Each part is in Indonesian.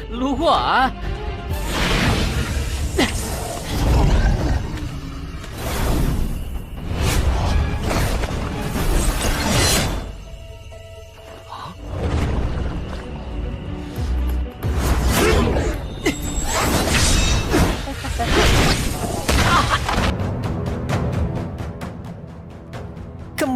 路过啊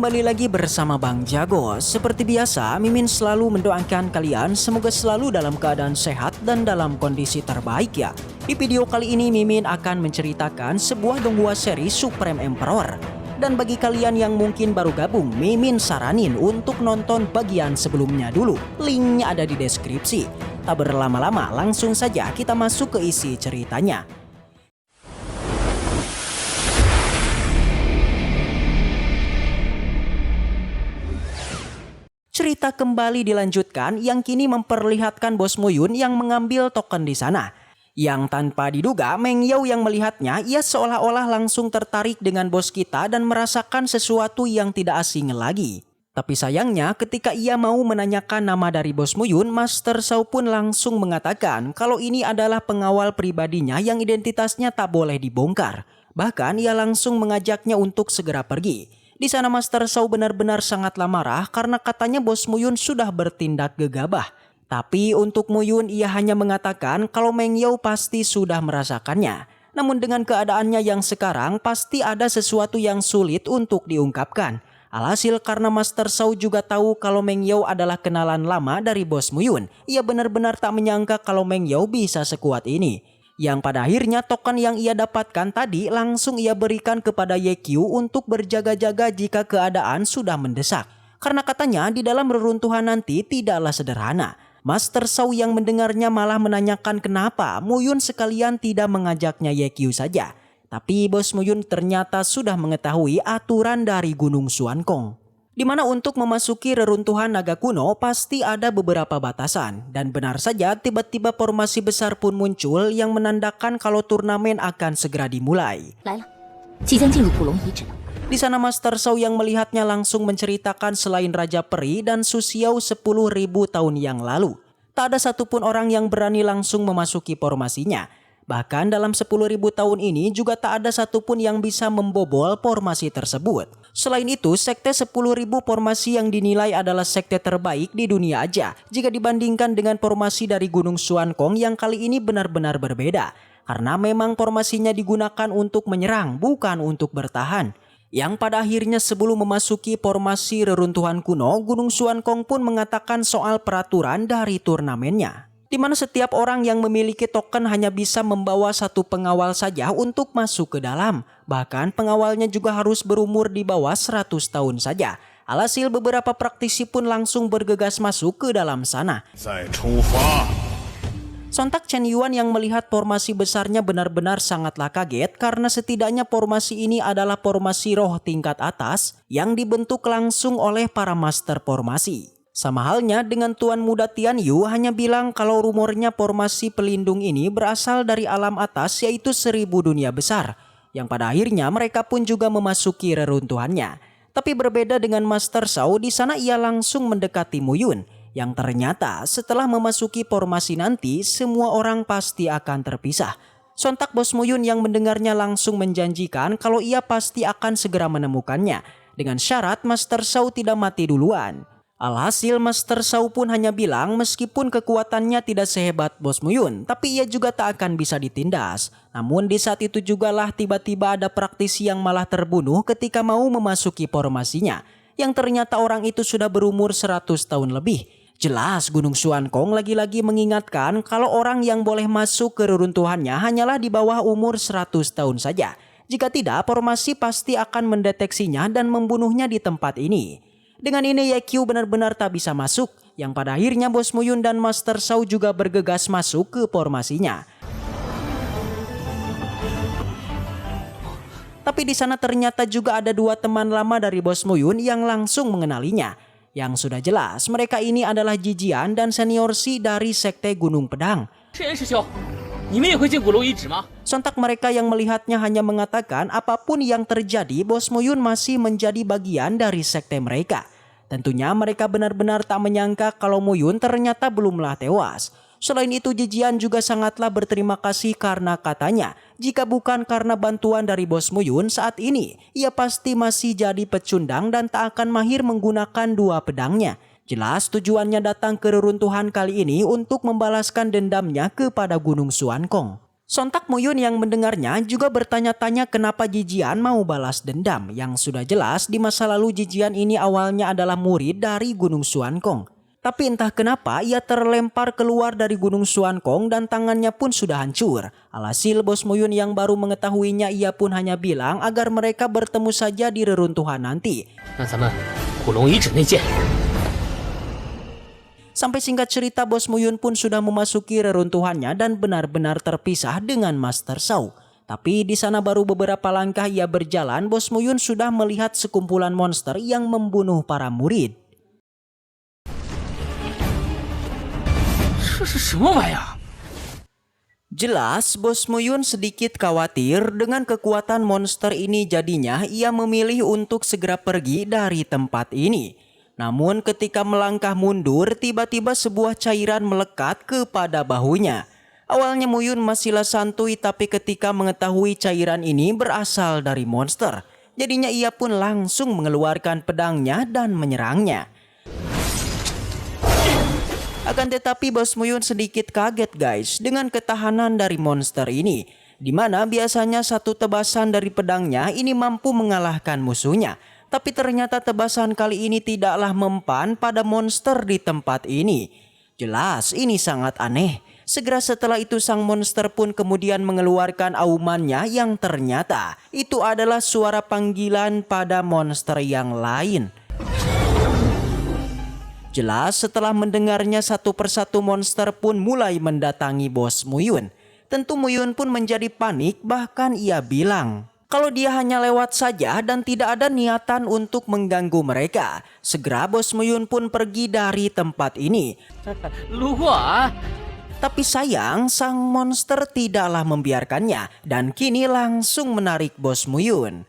！Kembali lagi bersama Bang Jago. Seperti biasa, Mimin selalu mendoakan kalian semoga selalu dalam keadaan sehat dan dalam kondisi terbaik ya. Di video kali ini Mimin akan menceritakan sebuah donghua seri Supreme Emperor. Dan bagi kalian yang mungkin baru gabung, Mimin saranin untuk nonton bagian sebelumnya dulu. Linknya ada di deskripsi. Tak berlama-lama, langsung saja kita masuk ke isi ceritanya. Cerita kembali dilanjutkan yang kini memperlihatkan Bos Muyun yang mengambil token di sana. Yang tanpa diduga Meng Yao yang melihatnya, ia seolah-olah langsung tertarik dengan bos kita dan merasakan sesuatu yang tidak asing lagi. Tapi sayangnya ketika ia mau menanyakan nama dari Bos Muyun, Master Shao pun langsung mengatakan kalau ini adalah pengawal pribadinya yang identitasnya tak boleh dibongkar. Bahkan ia langsung mengajaknya untuk segera pergi. Di sana Master Shao benar-benar sangatlah marah karena katanya Bos Muyun sudah bertindak gegabah. Tapi untuk Muyun ia hanya mengatakan kalau Meng Yao pasti sudah merasakannya. Namun dengan keadaannya yang sekarang pasti ada sesuatu yang sulit untuk diungkapkan. Alhasil karena Master Shao juga tahu kalau Meng Yao adalah kenalan lama dari Bos Muyun, ia benar-benar tak menyangka kalau Meng Yao bisa sekuat ini. Yang pada akhirnya token yang ia dapatkan tadi langsung ia berikan kepada YQ untuk berjaga-jaga jika keadaan sudah mendesak. Karena katanya di dalam reruntuhan nanti tidaklah sederhana. Master Shao yang mendengarnya malah menanyakan kenapa Muyun sekalian tidak mengajaknya YQ saja. Tapi Bos Muyun ternyata sudah mengetahui aturan dari Gunung Xuankong. Di mana untuk memasuki reruntuhan naga kuno pasti ada beberapa batasan. Dan benar saja tiba-tiba formasi besar pun muncul yang menandakan kalau turnamen akan segera dimulai. Di sana Master Shao yang melihatnya langsung menceritakan selain Raja Peri dan Su Xiao 10.000 tahun yang lalu. Tak ada satupun orang yang berani langsung memasuki formasinya. Bahkan dalam 10.000 tahun ini juga tak ada satupun yang bisa membobol formasi tersebut. Selain itu, sekte 10.000 formasi yang dinilai adalah sekte terbaik di dunia aja jika dibandingkan dengan formasi dari Gunung Xuankong yang kali ini benar-benar berbeda. Karena memang formasinya digunakan untuk menyerang, bukan untuk bertahan. Yang pada akhirnya sebelum memasuki formasi reruntuhan kuno, Gunung Xuankong pun mengatakan soal peraturan dari turnamennya. Di mana setiap orang yang memiliki token hanya bisa membawa satu pengawal saja untuk masuk ke dalam. Bahkan pengawalnya juga harus berumur di bawah 100 tahun saja. Alhasil beberapa praktisi pun langsung bergegas masuk ke dalam sana. Sontak Chen Yuan yang melihat formasi besarnya benar-benar sangatlah kaget karena setidaknya formasi ini adalah formasi roh tingkat atas yang dibentuk langsung oleh para master formasi. Sama halnya dengan Tuan Muda Tian Yu hanya bilang kalau rumornya formasi pelindung ini berasal dari alam atas yaitu 1000 dunia besar. Yang pada akhirnya mereka pun juga memasuki reruntuhannya. Tapi berbeda dengan Master Shao, di sana ia langsung mendekati Muyun. Yang ternyata setelah memasuki formasi nanti semua orang pasti akan terpisah. Sontak Bos Muyun yang mendengarnya langsung menjanjikan kalau ia pasti akan segera menemukannya. Dengan syarat Master Shao tidak mati duluan. Alhasil Master Shao pun hanya bilang meskipun kekuatannya tidak sehebat Bos Muyun, tapi ia juga tak akan bisa ditindas. Namun di saat itu jugalah tiba-tiba ada praktisi yang malah terbunuh ketika mau memasuki formasinya. Yang ternyata orang itu sudah berumur 100 tahun lebih. Jelas Gunung Xuankong lagi-lagi mengingatkan kalau orang yang boleh masuk ke reruntuhannya hanyalah di bawah umur 100 tahun saja. Jika tidak, formasi pasti akan mendeteksinya dan membunuhnya di tempat ini. Dengan ini YQ benar-benar tak bisa masuk, yang pada akhirnya Bos Muyun dan Master Shao juga bergegas masuk ke formasinya. Tapi di sana ternyata juga ada dua teman lama dari Bos Muyun yang langsung mengenalinya. Yang sudah jelas mereka ini adalah Jijian dan Senior Si dari Sekte Gunung Pedang. Sontak mereka yang melihatnya hanya mengatakan apapun yang terjadi Bos Muyun masih menjadi bagian dari sekte mereka. Tentunya mereka benar-benar tak menyangka kalau Muyun ternyata belumlah tewas. Selain itu Jijian juga sangatlah berterima kasih karena katanya jika bukan karena bantuan dari Bos Muyun saat ini, ia pasti masih jadi pecundang dan tak akan mahir menggunakan dua pedangnya. Jelas tujuannya datang ke reruntuhan kali ini untuk membalaskan dendamnya kepada Gunung Suankong. Sontak Muyun yang mendengarnya juga bertanya-tanya kenapa Jijian mau balas dendam. Yang sudah jelas di masa lalu Jijian ini awalnya adalah murid dari Gunung Suankong. Tapi entah kenapa ia terlempar keluar dari Gunung Suankong dan tangannya pun sudah hancur. Alhasil Bos Muyun yang baru mengetahuinya ia pun hanya bilang agar mereka bertemu saja di reruntuhan nanti. Sampai singkat cerita Bos Muyun pun sudah memasuki reruntuhannya dan benar-benar terpisah dengan Master Shao. Tapi di sana baru beberapa langkah ia berjalan, Bos Muyun sudah melihat sekumpulan monster yang membunuh para murid. Jelas Bos Muyun sedikit khawatir dengan kekuatan monster ini, jadinya ia memilih untuk segera pergi dari tempat ini. Namun ketika melangkah mundur, tiba-tiba sebuah cairan melekat kepada bahunya. Awalnya Muyun masihlah santuy, tapi ketika mengetahui cairan ini berasal dari monster, jadinya ia pun langsung mengeluarkan pedangnya dan menyerangnya. Akan tetapi Bos Muyun sedikit kaget guys dengan ketahanan dari monster ini, di mana biasanya satu tebasan dari pedangnya ini mampu mengalahkan musuhnya. Tapi ternyata tebasan kali ini tidaklah mempan pada monster di tempat ini. Jelas ini sangat aneh. Segera setelah itu sang monster pun kemudian mengeluarkan aumannya yang ternyata itu adalah suara panggilan pada monster yang lain. Jelas setelah mendengarnya satu persatu monster pun mulai mendatangi Bos Muyun. Tentu Muyun pun menjadi panik, bahkan ia bilang kalau dia hanya lewat saja dan tidak ada niatan untuk mengganggu mereka. Segera Bos Muyun pun pergi dari tempat ini. Tapi sayang sang monster tidaklah membiarkannya dan kini langsung menarik Bos Muyun.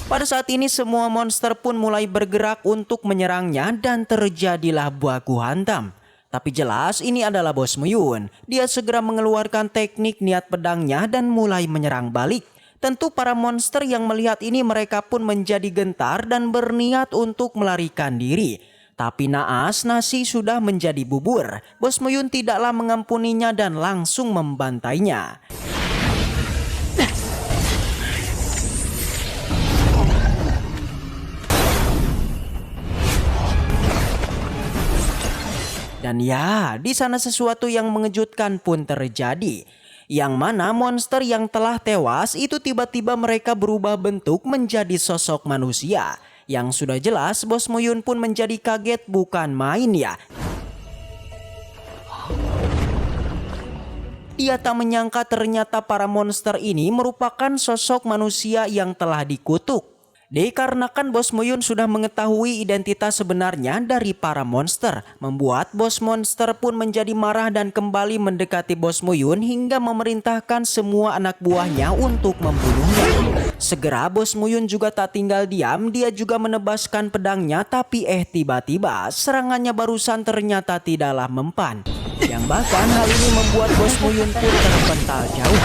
Pada saat ini semua monster pun mulai bergerak untuk menyerangnya dan terjadilah baku hantam. Tapi jelas ini adalah Bos Muyun. Dia segera mengeluarkan teknik niat pedangnya dan mulai menyerang balik. Tentu para monster yang melihat ini mereka pun menjadi gentar dan berniat untuk melarikan diri. Tapi naas nasi sudah menjadi bubur. Bos Muyun tidaklah mengampuninya dan langsung membantainya. Dan ya, di sana sesuatu yang mengejutkan pun terjadi. Yang mana monster yang telah tewas itu tiba-tiba mereka berubah bentuk menjadi sosok manusia. Yang sudah jelas Bos Muyun pun menjadi kaget bukan main ya. Dia tak menyangka ternyata para monster ini merupakan sosok manusia yang telah dikutuk. Dikarenakan Bos Muyun sudah mengetahui identitas sebenarnya dari para monster, membuat Bos Monster pun menjadi marah dan kembali mendekati Bos Muyun hingga memerintahkan semua anak buahnya untuk membunuhnya. Segera Bos Muyun juga tak tinggal diam, dia juga menebaskan pedangnya, tapi tiba-tiba serangannya barusan ternyata tidaklah mempan. Yang bahkan hal ini membuat Bos Muyun pun terpental jauh.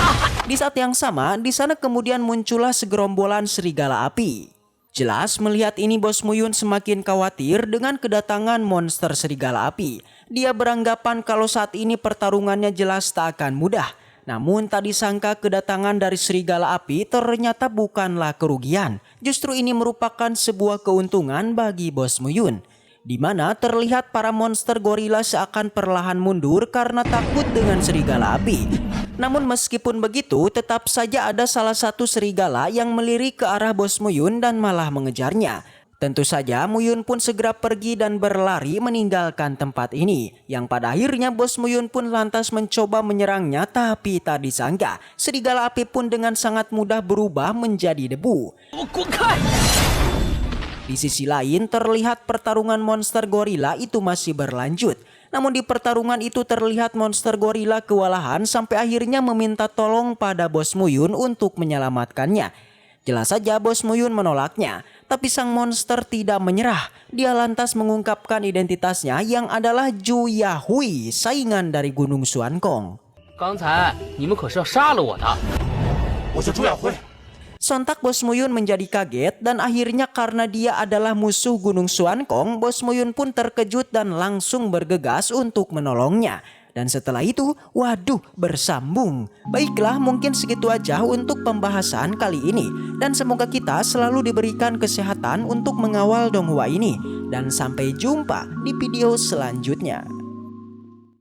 Di saat yang sama, di sana kemudian muncullah segerombolan serigala api. Jelas melihat ini Bos Muyun semakin khawatir dengan kedatangan monster serigala api. Dia beranggapan kalau saat ini pertarungannya jelas tak akan mudah. Namun tak disangka kedatangan dari serigala api ternyata bukanlah kerugian. Justru ini merupakan sebuah keuntungan bagi Bos Muyun. Di mana terlihat para monster gorila seakan perlahan mundur karena takut dengan serigala api. Namun meskipun begitu, tetap saja ada salah satu serigala yang melirik ke arah Bos Muyun dan malah mengejarnya. Tentu saja Muyun pun segera pergi dan berlari meninggalkan tempat ini. Yang pada akhirnya Bos Muyun pun lantas mencoba menyerangnya, tapi tak disangka serigala api pun dengan sangat mudah berubah menjadi debu. Di sisi lain terlihat pertarungan monster gorila itu masih berlanjut. Namun di pertarungan itu terlihat monster gorila kewalahan sampai akhirnya meminta tolong pada Bos Muyun untuk menyelamatkannya. Jelas saja Bos Muyun menolaknya, tapi sang monster tidak menyerah. Dia lantas mengungkapkan identitasnya yang adalah Ju Yahui, saingan dari Gunung Suankong. 刚才你们可是要杀了我的！我叫朱亚辉。 Sontak Bos Muyun menjadi kaget dan akhirnya karena dia adalah musuh Gunung Suankong, Bos Muyun pun terkejut dan langsung bergegas untuk menolongnya. Dan setelah itu, waduh, bersambung. Baiklah, mungkin segitu aja untuk pembahasan kali ini. Dan semoga kita selalu diberikan kesehatan untuk mengawal Donghua ini. Dan sampai jumpa di video selanjutnya.